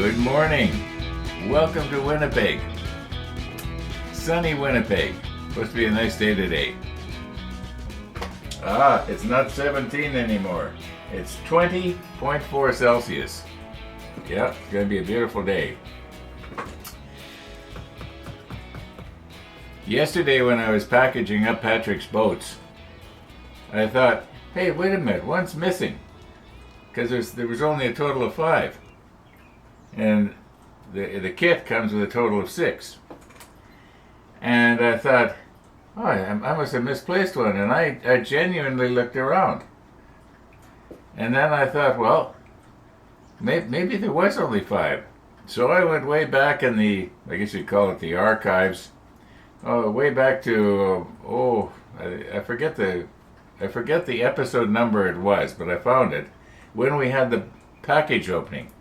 Good morning. Welcome to Winnipeg. Sunny Winnipeg. Supposed to be a nice day today. It's not 17 anymore. It's 20.4 Celsius. Yeah, it's going to be a beautiful day. Yesterday when I was packaging up Patrick's boats, I thought, hey, wait a minute, one's missing. Because there was only a total of 5. And the kit comes with a total of 6. And I thought, oh, I must have misplaced one. And I genuinely looked around. And then I thought, well, maybe there was only 5. So I went way back in the, I guess you'd call it the archives. Way back to, I forget the episode number it was, but I found it when we had the package opening.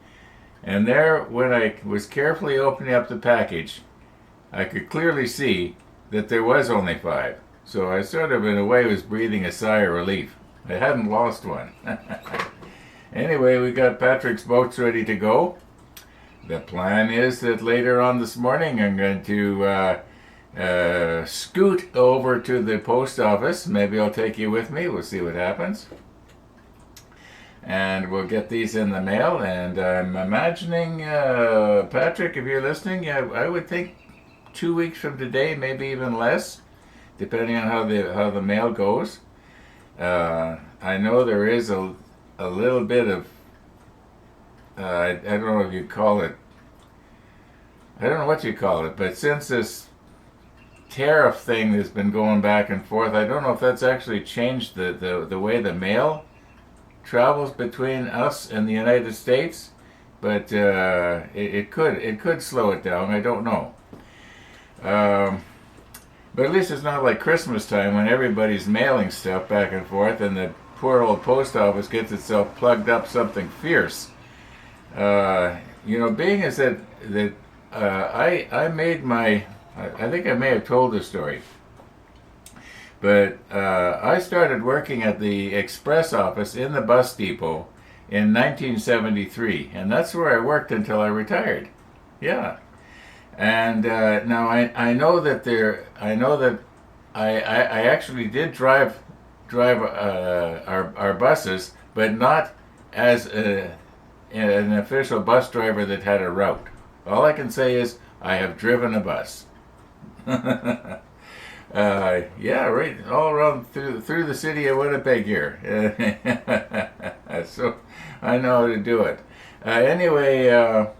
And there, when I was carefully opening up the package, I could clearly see that there was only 5. So I sort of, in a way, was breathing a sigh of relief. I hadn't lost one. Anyway, we got Patrick's boats ready to go. The plan is that later on this morning I'm going to scoot over to the post office. Maybe I'll take you with me. We'll see what happens. And we'll get these in the mail. And I'm imagining, Patrick, if you're listening, I would think 2 weeks from today, maybe even less, depending on how the mail goes. I know there is a little bit of, I don't know if you call it, I don't know what you call it, but since this tariff thing has been going back and forth, I don't know if that's actually changed the way the mail travels between us and the United States, but it could slow it down. I don't know. But at least it's not like Christmas time when everybody's mailing stuff back and forth and the poor old post office gets itself plugged up something fierce. Being as that I made my, I think I may have told this story, but I started working at the express office in the bus depot in 1973, and that's where I worked until I retired. Yeah. And now I know that I actually did drive our buses, but not as an official bus driver that had a route. All I can say is I have driven a bus. Yeah, right, all around through the city of Winnipeg here. So I know how to do it. Anyway.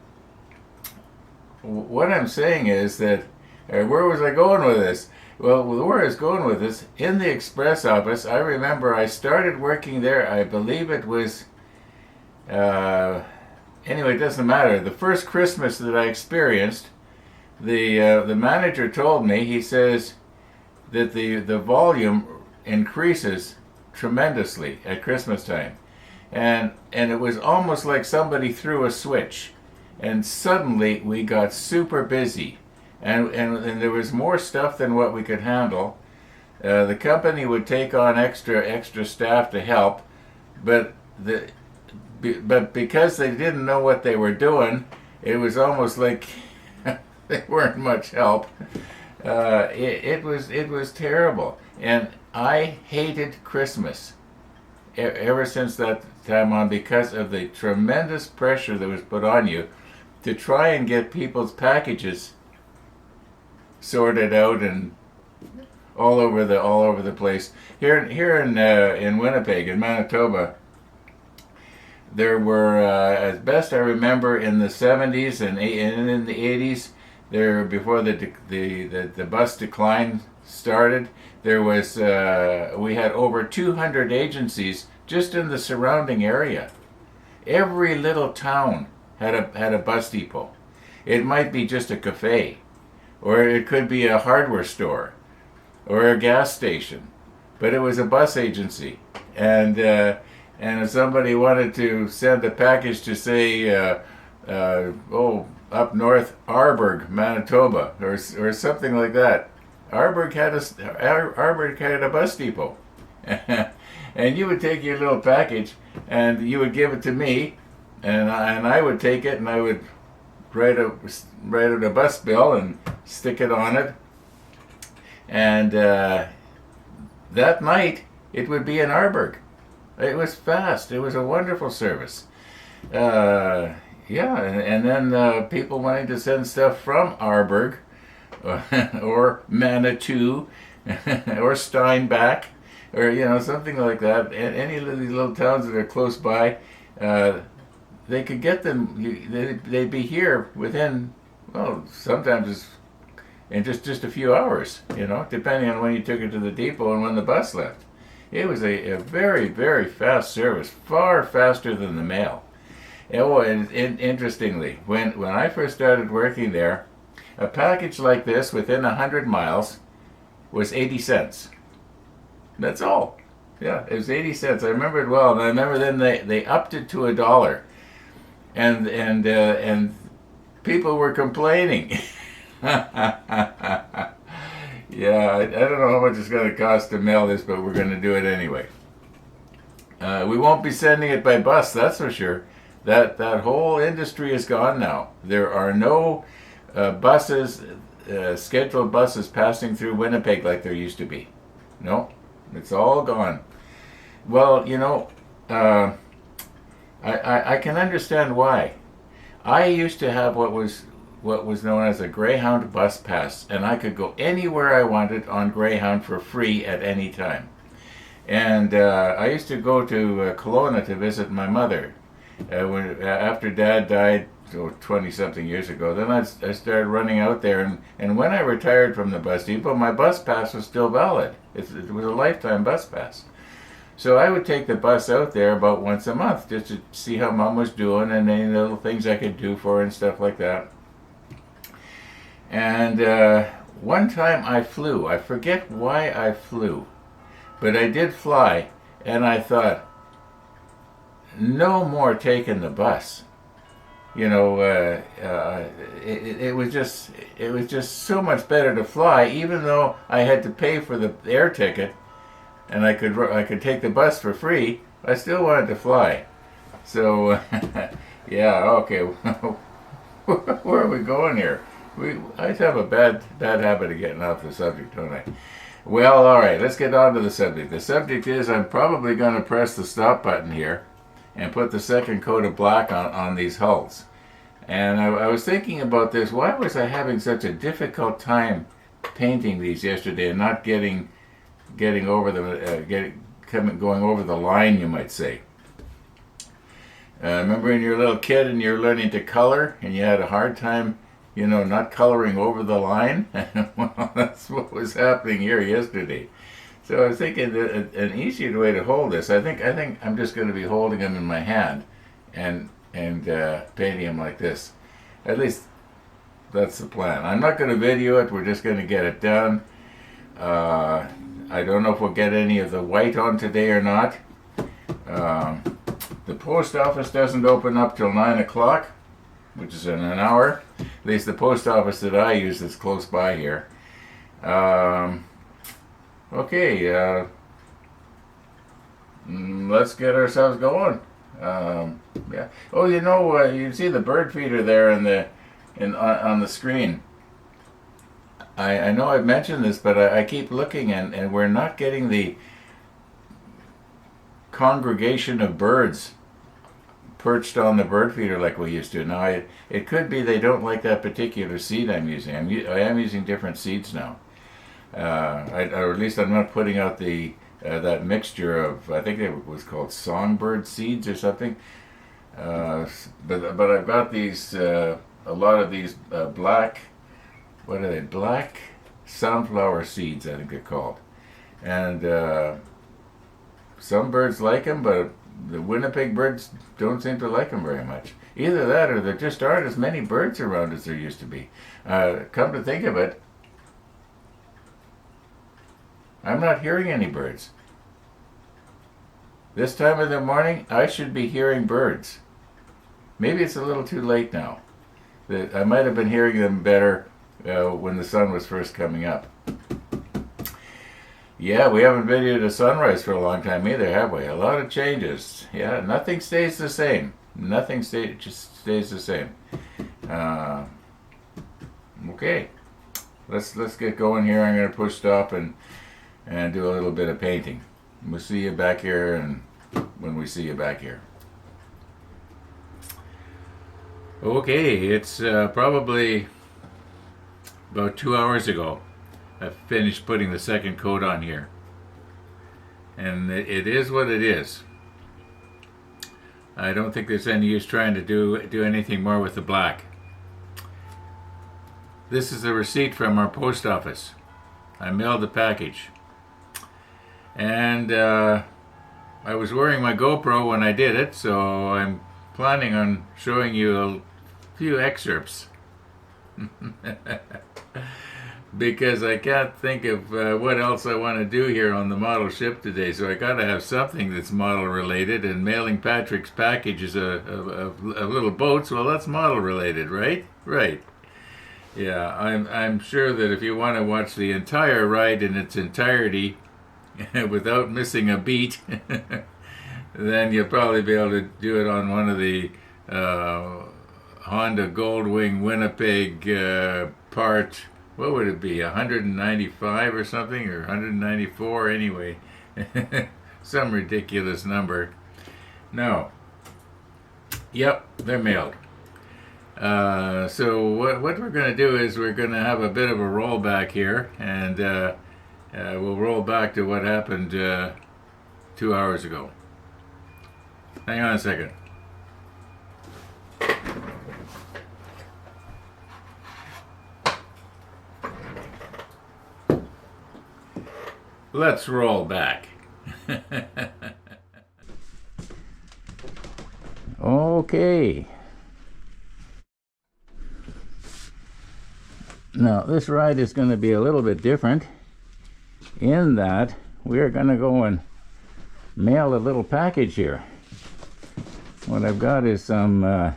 What I'm saying is that, where was I going with this? Well, where I was going with this, in the express office, I remember I started working there, I believe it was, anyway, it doesn't matter. The first Christmas that I experienced, the manager told me, he says that the volume increases tremendously at Christmas time. And it was almost like somebody threw a switch. And suddenly we got super busy, and there was more stuff than what we could handle. The company would take on extra staff to help, but because they didn't know what they were doing, it was almost like they weren't much help. It was terrible, and I hated Christmas ever since that time on because of the tremendous pressure that was put on you to try and get people's packages sorted out and all over the place. Here in Winnipeg, in Manitoba, there were, as best I remember, in the 70s and in the 80s, there before the bus decline started, there was we had over 200 agencies just in the surrounding area. Every little town had a bus depot. It might be just a cafe, or it could be a hardware store, or a gas station, but it was a bus agency. And if somebody wanted to send a package to say, up north, Arborg, Manitoba, or something like that, Arborg had a bus depot, and you would take your little package and you would give it to me, and I would take it and I would write out a bus bill and stick it on it. And that night, it would be in Arborg. It was fast. It was a wonderful service. Yeah, and then people wanting to send stuff from Arborg or Manitou or Steinbach or something like that. Any of these little towns that are close by, they could get them. They'd be here within, well, sometimes it's in just a few hours. Depending on when you took it to the depot and when the bus left. It was a very, very fast service, far faster than the mail. And interestingly, when I first started working there, a package like this within 100 miles was 80 cents. That's all. Yeah, it was 80 cents. I remember it well. And I remember then they upped it to $1. And people were complaining. Yeah, I don't know how much it's going to cost to mail this, but we're going to do it anyway. We won't be sending it by bus, that's for sure. That whole industry is gone now. There are no buses, scheduled buses passing through Winnipeg like there used to be. No, it's all gone. Well, I can understand why. I used to have what was known as a Greyhound bus pass, and I could go anywhere I wanted on Greyhound for free at any time. And I used to go to Kelowna to visit my mother. After Dad died 20-something years ago, then I started running out there, and when I retired from the bus depot, my bus pass was still valid. It was a lifetime bus pass. So I would take the bus out there about once a month just to see how Mom was doing and any little things I could do for her and stuff like that. And one time I flew. I forget why I flew, but I did fly, and I thought, no more taking the bus. It was just so much better to fly, even though I had to pay for the air ticket, and I could take the bus for free. I still wanted to fly. So, yeah, okay. Where are we going here? I have a bad habit of getting off the subject, don't I? Well, all right, let's get on to the subject. The subject is I'm probably going to press the stop button here and put the second coat of black on these hulls. And I was thinking about this. Why was I having such a difficult time painting these yesterday and not getting over them, going over the line, you might say? Remember when you were a little kid and you were learning to color and you had a hard time, not coloring over the line? Well, that's what was happening here yesterday. So I was thinking that an easier way to hold this, I think I'm just going to be holding them in my hand and painting them like this. At least that's the plan. I'm not going to video it. We're just going to get it done. I don't know if we'll get any of the white on today or not. The post office doesn't open up till 9 o'clock, which is in an hour. At least the post office that I use is close by here. Okay, let's get ourselves going. Yeah. Oh, you see the bird feeder there on the screen. I know I've mentioned this, but I keep looking, and we're not getting the congregation of birds perched on the bird feeder like we used to. Now, it could be they don't like that particular seed I'm using. I am using different seeds now. Or at least I'm not putting out that mixture of, I think it was called songbird seeds or something. But I've got these, a lot of these black, what are they? Black sunflower seeds, I think they're called. And some birds like them, but the Winnipeg birds don't seem to like them very much. Either that or there just aren't as many birds around as there used to be. Come to think of it, I'm not hearing any birds. This time of the morning, I should be hearing birds. Maybe it's a little too late now. I might have been hearing them better when the sun was first coming up. Yeah, we haven't videoed a sunrise for a long time either, have we? A lot of changes. Yeah, nothing stays the same. Nothing just stays the same. Okay, let's get going here. I'm gonna push stop and do a little bit of painting. We'll see you back here, and when we see you back here. Okay, it's probably about 2 hours ago I finished putting the second coat on here, and it is what it is. I don't think there's any use trying to do anything more with the black. This is a receipt from our post office. I mailed the package, and I was wearing my GoPro when I did it, so I'm planning on showing you a few excerpts because I can't think of what else I want to do here on the model ship today, so I gotta have something that's model related, and mailing Patrick's package is a little boats. Well, that's model related, right? Right. Yeah, I'm sure that if you want to watch the entire ride in its entirety without missing a beat, then you'll probably be able to do it on one of the Honda Goldwing Winnipeg part. What would it be? 195 or something, or 194 anyway. Some ridiculous number. No. Yep, they're mailed. So what we're going to do is we're going to have a bit of a rollback here, and we'll roll back to what happened 2 hours ago. Hang on a second. Let's roll back. Okay. Now, this ride is going to be a little bit different in that we're going to go and mail a little package here. What I've got is some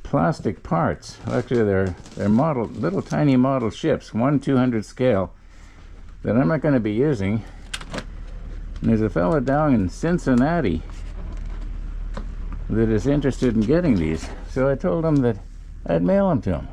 plastic parts. Actually, they're model, little tiny model ships, 1/200 scale, that I'm not going to be using. And there's a fellow down in Cincinnati that is interested in getting these, so I told him that I'd mail them to him.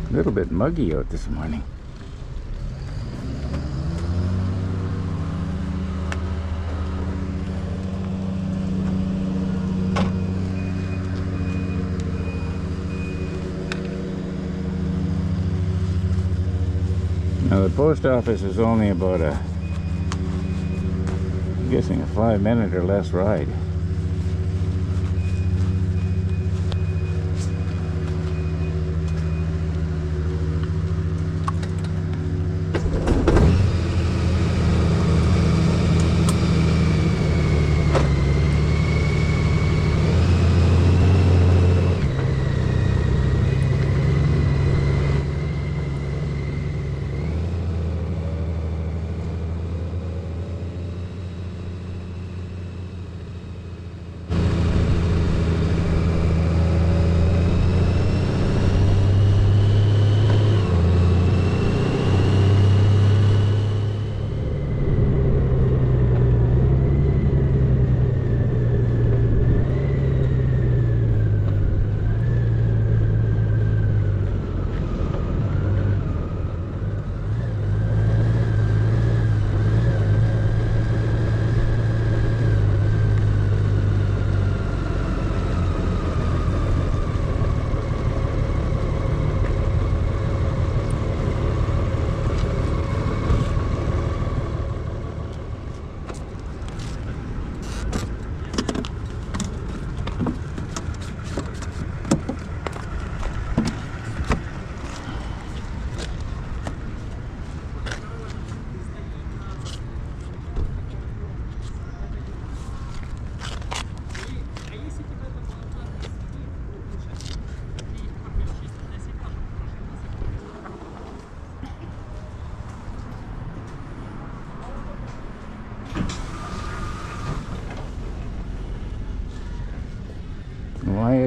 A little bit muggy out this morning. Now the post office is only about I'm guessing a 5-minute or less ride.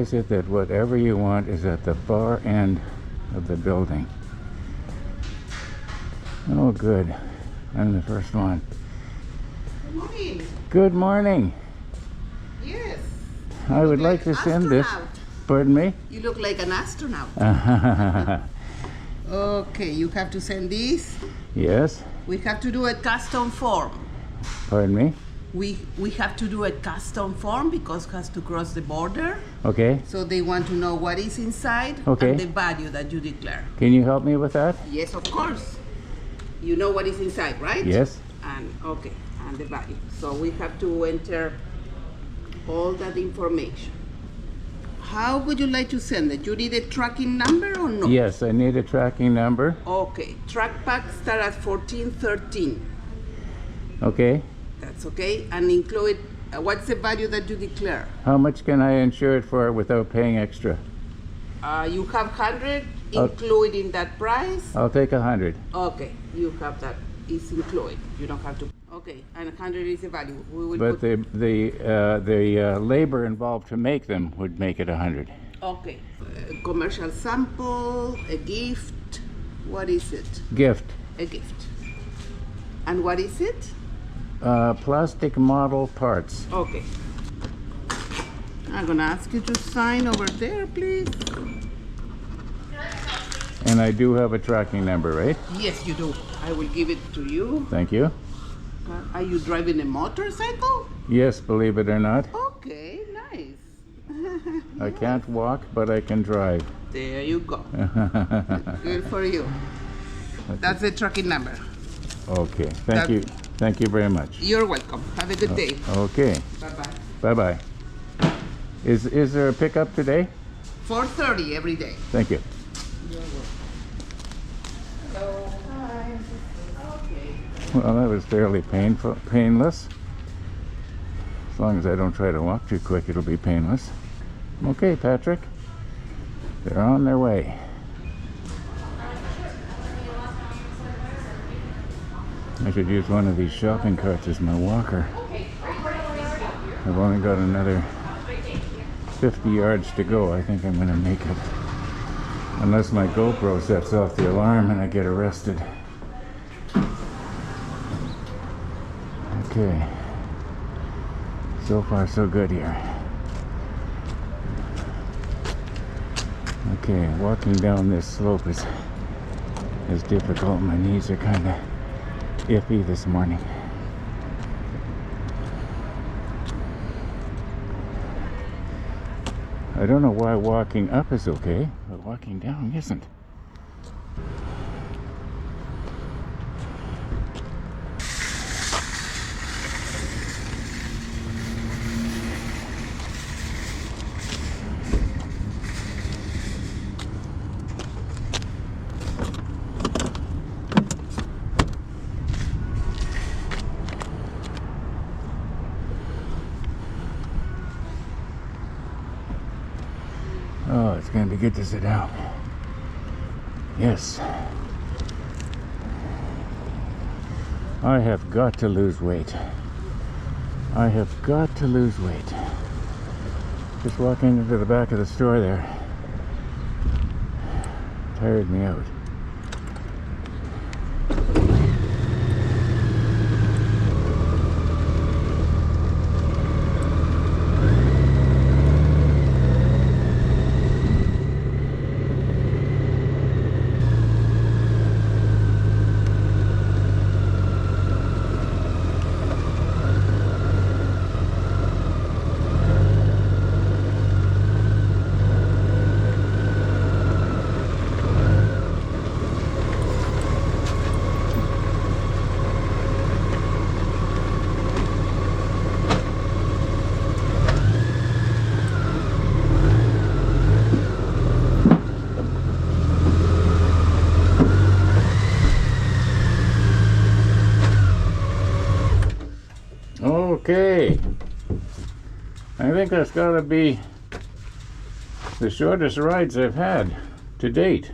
is it that whatever you want is at the far end of the building? Oh, good. I'm the first one. Good morning. Good morning. Yes. I would like to send this. Pardon me? You look like an astronaut. Okay, you have to send this. Yes. We have to do a custom form. Pardon me? We have to do a custom form because it has to cross the border. Okay. So they want to know what is inside Okay. and the value that you declare. Can you help me with that? Yes, of course. You know what is inside, right? Yes. And okay, and the value. So we have to enter all that information. How would you like to send it? You need a tracking number or no? Yes, I need a tracking number. Okay, track pack start at 1413. Okay. That's okay, and include what's the value that you declare? How much can I insure it for without paying extra? You have 100 included in that price. I'll take 100. Okay, you have that. It's included. You don't have to. Okay, and 100 is the value. We will But put, the labor involved to make them would make it 100. okay. Commercial sample, a gift. What is it? Gift. A gift. And what is it? Plastic model parts. Okay. I'm gonna ask you to sign over there, please. And I do have a tracking number, right? Yes, you do. I will give it to you. Thank you. Are you driving a motorcycle? Yes, believe it or not. Okay, nice. I can't walk, but I can drive. There you go. Good for you. That's the tracking number. Okay, thank you. Thank you very much. You're welcome. Have a good day. Okay, Bye-bye. bye-bye. Is there a pickup today? 4:30 every day. Thank you. Well, that was fairly painless. As long as I don't try to walk too quick, it'll be painless. Okay, Patrick. They're on their way. I should use one of these shopping carts as my walker. I've only got another 50 yards to go. I think I'm going to make it. Unless my GoPro sets off the alarm and I get arrested. Okay. So far so good here. Okay, walking down this slope is difficult. My knees are kind of iffy this morning. I don't know why walking up is okay, but walking down isn't. Oh, it's going to be good to sit down. Yes. I have got to lose weight. I have got to lose weight. Just walking into the back of the store there tired me out. Okay, I think that's got to be the shortest rides I've had to date.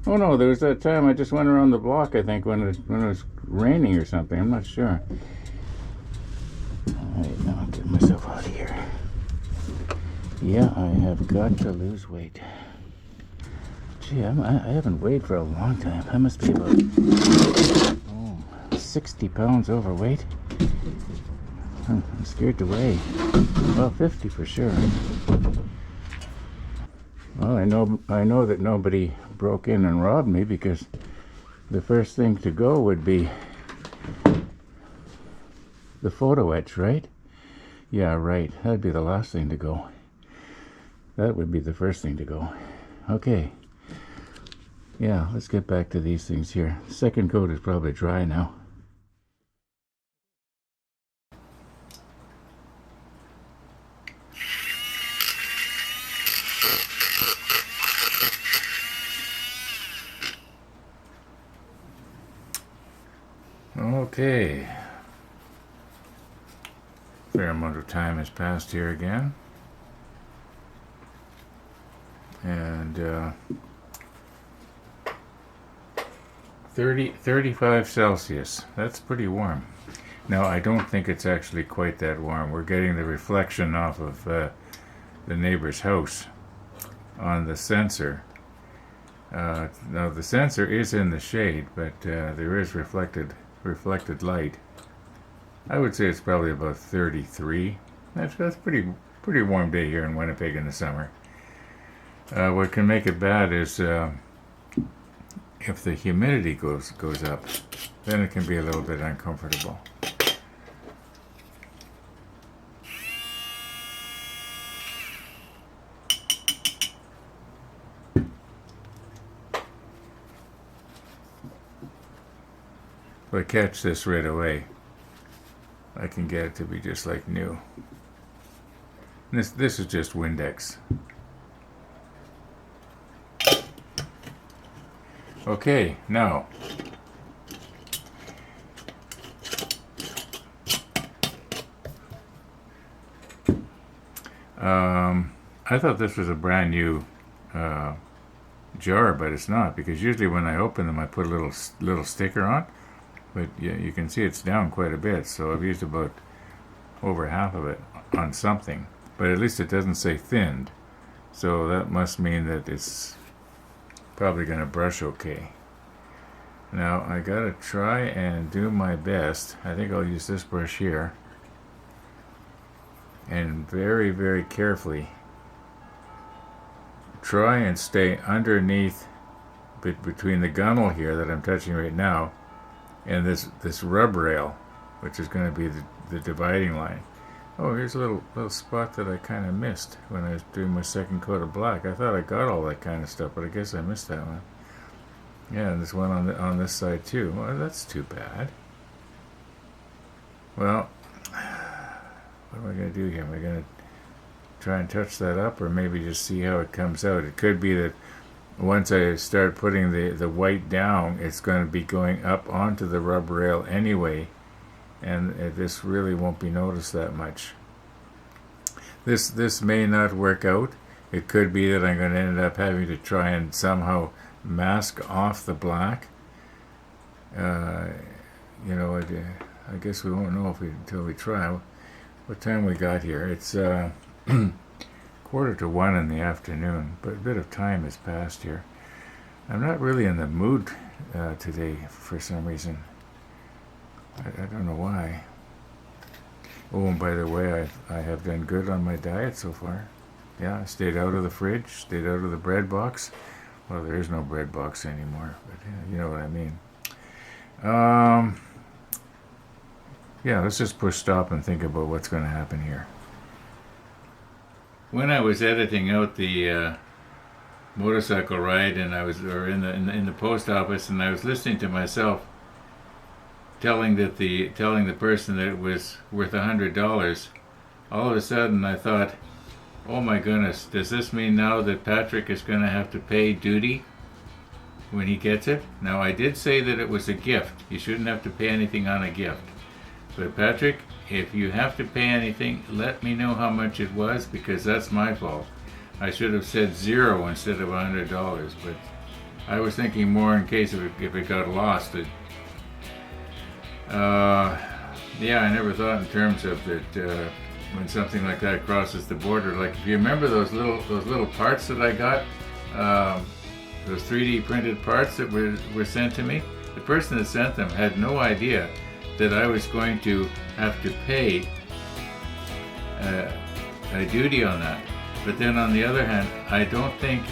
Oh no, there was that time I just went around the block, I think, when it was raining or something. I'm not sure. All right, now I'll get myself out of here. Yeah, I have got to lose weight. Gee, I haven't weighed for a long time. I must be about 60 pounds overweight. I'm scared to weigh. Well, 50 for sure. Well, I know that nobody broke in and robbed me, because the first thing to go would be the photo etch, right? Yeah, right. That'd be the last thing to go. That would be the first thing to go. Okay. Yeah, let's get back to these things here. Second coat is probably dry now. Okay. Fair amount of time has passed here again. And 35 Celsius. That's pretty warm. Now, I don't think it's actually quite that warm. We're getting the reflection off of the neighbor's house on the sensor. Now, the sensor is in the shade, but there is reflected light. I would say it's probably about 33. That's pretty warm day here in Winnipeg in the summer. What can make it bad is if the humidity goes up, then it can be a little bit uncomfortable. If I catch this right away, I can get it to be just like new. And this is just Windex. Okay, now I thought this was a brand new jar, but it's not, because usually when I open them I put a little sticker on, but yeah, you can see it's down quite a bit, so I've used about over half of it on something, but at least it doesn't say thinned, so that must mean that it's probably going to brush okay. Now I gotta try and do my best. I think I'll use this brush here and very, very carefully try and stay underneath, between the gunnel here that I'm touching right now and this rub rail, which is going to be the dividing line. Oh, here's a little spot that I kind of missed when I was doing my second coat of black. I thought I got all that kind of stuff, but I guess I missed that one. Yeah, and this one on this side too. Well, that's too bad. Well, what am I going to do here? Am I going to try and touch that up, or maybe just see how it comes out? It could be that once I start putting the white down, it's going to be going up onto the rub rail anyway, and this really won't be noticed that much. This may not work out. It could be that I'm going to end up having to try and somehow mask off the black. I guess we won't know until we try. What time we got here? It's 1:45 in the afternoon, but a bit of time has passed here. I'm not really in the mood today for some reason. I don't know why. Oh, and by the way, I have done good on my diet so far. Yeah, I stayed out of the fridge, stayed out of the bread box. Well, there is no bread box anymore, but you know what I mean. Yeah, let's just push stop and think about what's going to happen here. When I was editing out the motorcycle ride, and I was in the post office, and I was listening to myself telling the person that it was worth $100, all of a sudden I thought, oh my goodness, does this mean now that Patrick is going to have to pay duty when he gets it? Now, I did say that it was a gift. You shouldn't have to pay anything on a gift. But Patrick, if you have to pay anything, let me know how much it was, because that's my fault. I should have said 0 instead of $100, but I was thinking more in case if it got lost. Yeah, I never thought in terms of that when something like that crosses the border. Like if you remember those little parts that I got, those 3D printed parts that were sent to me, the person that sent them had no idea that I was going to have to pay a duty on that. But then on the other hand, I don't think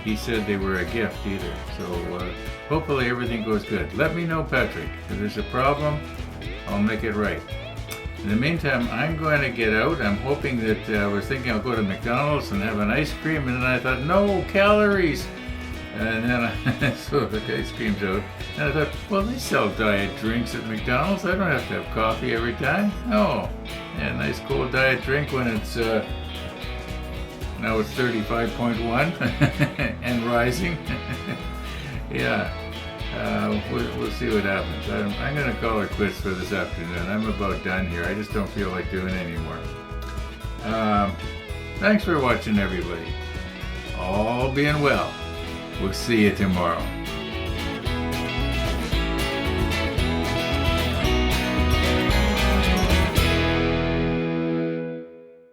he said they were a gift either. So hopefully everything goes good. Let me know, Patrick. If there's a problem, I'll make it right. In the meantime, I'm going to get out. I'm hoping that I was thinking I'll go to McDonald's and have an ice cream, and then I thought, no calories. And then so the ice cream's out. And I thought, well, they sell diet drinks at McDonald's. I don't have to have coffee every time. No. Yeah, a nice cold diet drink when it's, now it's 35.1 and rising. Yeah. We'll see what happens. I'm going to call it quits for this afternoon. I'm about done here. I just don't feel like doing it anymore. Thanks for watching, everybody. All being well. We'll see you tomorrow.